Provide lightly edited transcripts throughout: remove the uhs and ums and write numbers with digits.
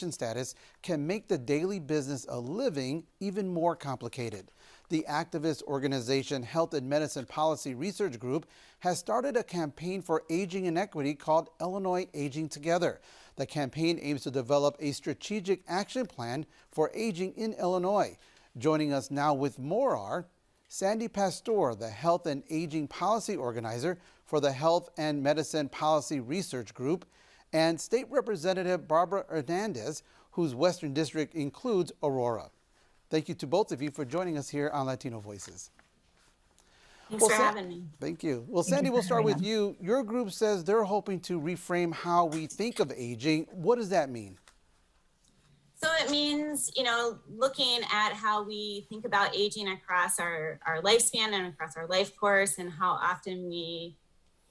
status can make the daily business of living even more complicated. The activist organization Health and Medicine Policy Research Group has started a campaign for aging inequity called Illinois Aging Together. The campaign aims to develop a strategic action plan for aging in Illinois. Joining us now with more are Sandy Pastor, the Health and Aging Policy Organizer for the Health and Medicine Policy Research Group, and State Representative Barbara Hernandez, whose Western District includes Aurora. Thank you to both of you for joining us here on Latino Voices. Thanks for having me. Thank you. Well, Sandy, we'll start with you. Your group says they're hoping to reframe how we think of aging. What does that mean? So it means, looking at how we think about aging across our lifespan and across our life course, and how often we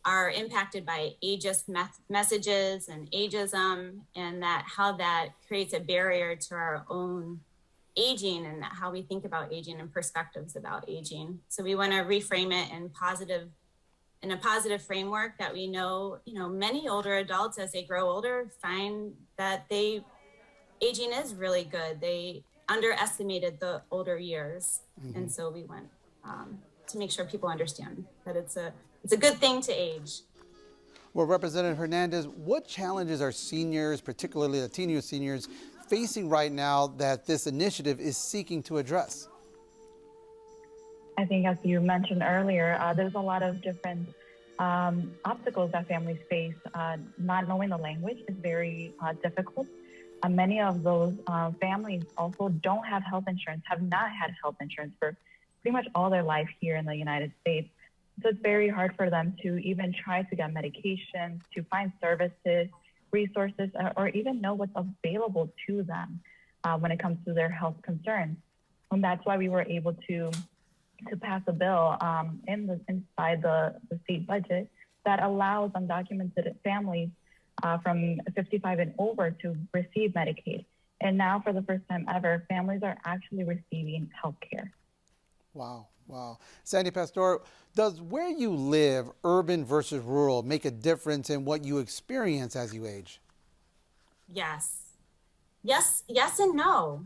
are impacted by ageist messages and ageism, and how that creates a barrier to our own aging and how we think about aging and perspectives about aging. So we want to reframe it in a positive framework that we know, many older adults, as they grow older, find that aging is really good. They underestimated the older years. Mm-hmm. And so we want to make sure people understand that it's a good thing to age. Well, Representative Hernandez, what challenges are seniors, particularly Latino seniors, facing right now that this initiative is seeking to address? I think, as you mentioned earlier, there's a lot of different obstacles that families face. Not knowing the language is very difficult. Many of those families also don't have health insurance, have not had health insurance for pretty much all their life here in the United States. So it's very hard for them to even try to get medications, to find services, resources, or even know what's available to them when it comes to their health concerns. And that's why we were able to pass a bill inside the state budget that allows undocumented families from 55 and over to receive Medicaid. And now, for the first time ever, families are actually receiving health care. Wow. Sandy Pastor, does where you live, urban versus rural, make a difference in what you experience as you age? Yes and no.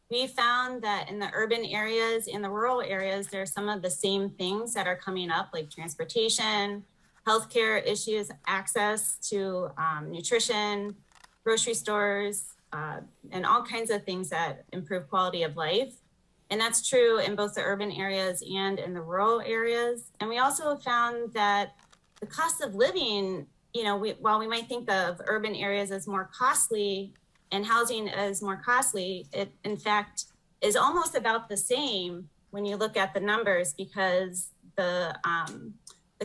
We found that in the urban areas, in the rural areas, there's some of the same things that are coming up, like transportation, healthcare issues, access to nutrition, grocery stores, and all kinds of things that improve quality of life. And that's true in both the urban areas and in the rural areas. And we also found that the cost of living, while we might think of urban areas as more costly and housing as more costly, it in fact is almost about the same when you look at the numbers, because the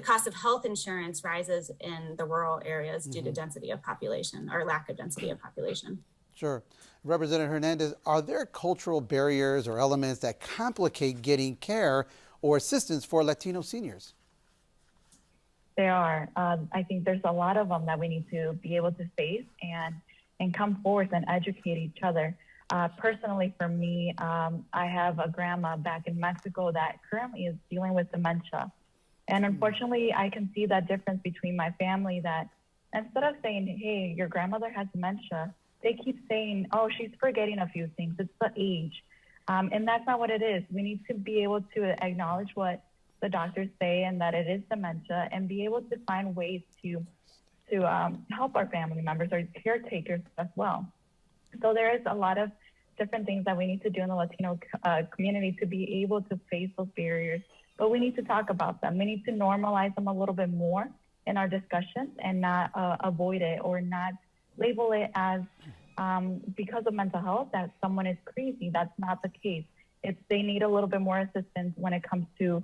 cost of health insurance rises in the rural areas due to density of population, or lack of density of population. Sure. Representative Hernandez, are there cultural barriers or elements that complicate getting care or assistance for Latino seniors? There are. I think there's a lot of them that we need to be able to face and come forth and educate each other. Personally, for me, I have a grandma back in Mexico that currently is dealing with dementia. And unfortunately, I can see that difference between my family, that instead of saying, hey, your grandmother has dementia, they keep saying, oh, she's forgetting a few things. It's the age. And that's not what it is. We need to be able to acknowledge what the doctors say and that it is dementia, and be able to find ways to help our family members or caretakers as well. So there is a lot of different things that we need to do in the Latino community to be able to face those barriers, but we need to talk about them. We need to normalize them a little bit more in our discussions, and not avoid it, or not label it as because of mental health that someone is crazy. That's not the case. They need a little bit more assistance when it comes to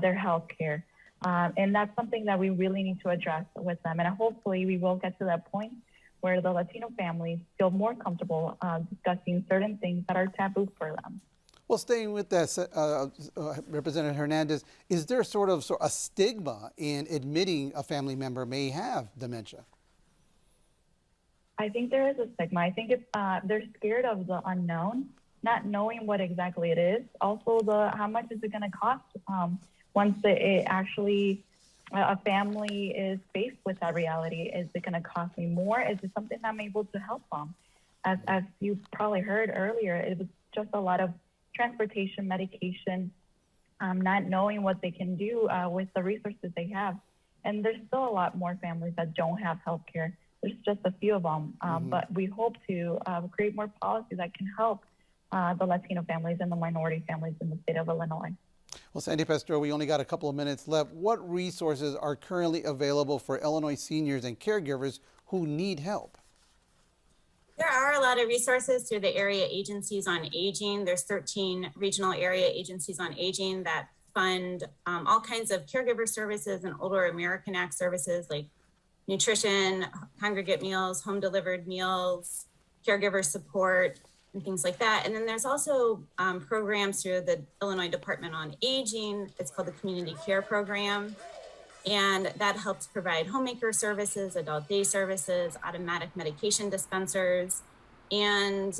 their health care. And that's something that we really need to address with them. And hopefully we will get to that point where the Latino families feel more comfortable discussing certain things that are taboo for them. Well, staying with that, Representative Hernandez, is there sort of a stigma in admitting a family member may have dementia? I think there is a stigma. I think they're scared of the unknown, not knowing what exactly it is. Also, how much is it going to cost once it actually a family is faced with that reality. Is it going to cost me more? Is it something I'm able to help them? As you probably heard earlier, it was just a lot of transportation, medication, not knowing what they can do with the resources they have. And there's still a lot more families that don't have health care. There's just a few of them. But we hope to create more policies that can help the Latino families and the minority families in the state of Illinois. Well, Sandy Pastor, we only got a couple of minutes left. What resources are currently available for Illinois seniors and caregivers who need help? There are a lot of resources through the area agencies on aging. There's 13 regional area agencies on aging that fund all kinds of caregiver services and Older American Act services like nutrition, congregate meals, home delivered meals, caregiver support, and things like that. And then there's also programs through the Illinois Department on Aging. It's called the Community Care Program. And that helps provide homemaker services, adult day services, automatic medication dispensers, and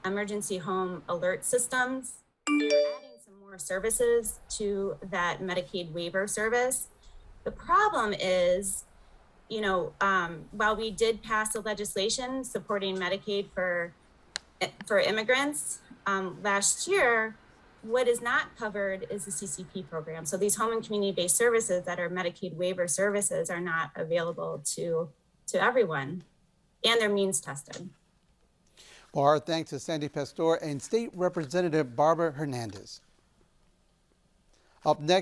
emergency home alert systems. They're adding some more services to that Medicaid waiver service. The problem is, while we did pass a legislation supporting Medicaid for immigrants last year, what is not covered is the CCP program. So these home and community-based services that are Medicaid waiver services are not available to everyone, and they're means tested. Well, our thanks to Sandy Pastor and State Representative Barbara Hernandez. Up next,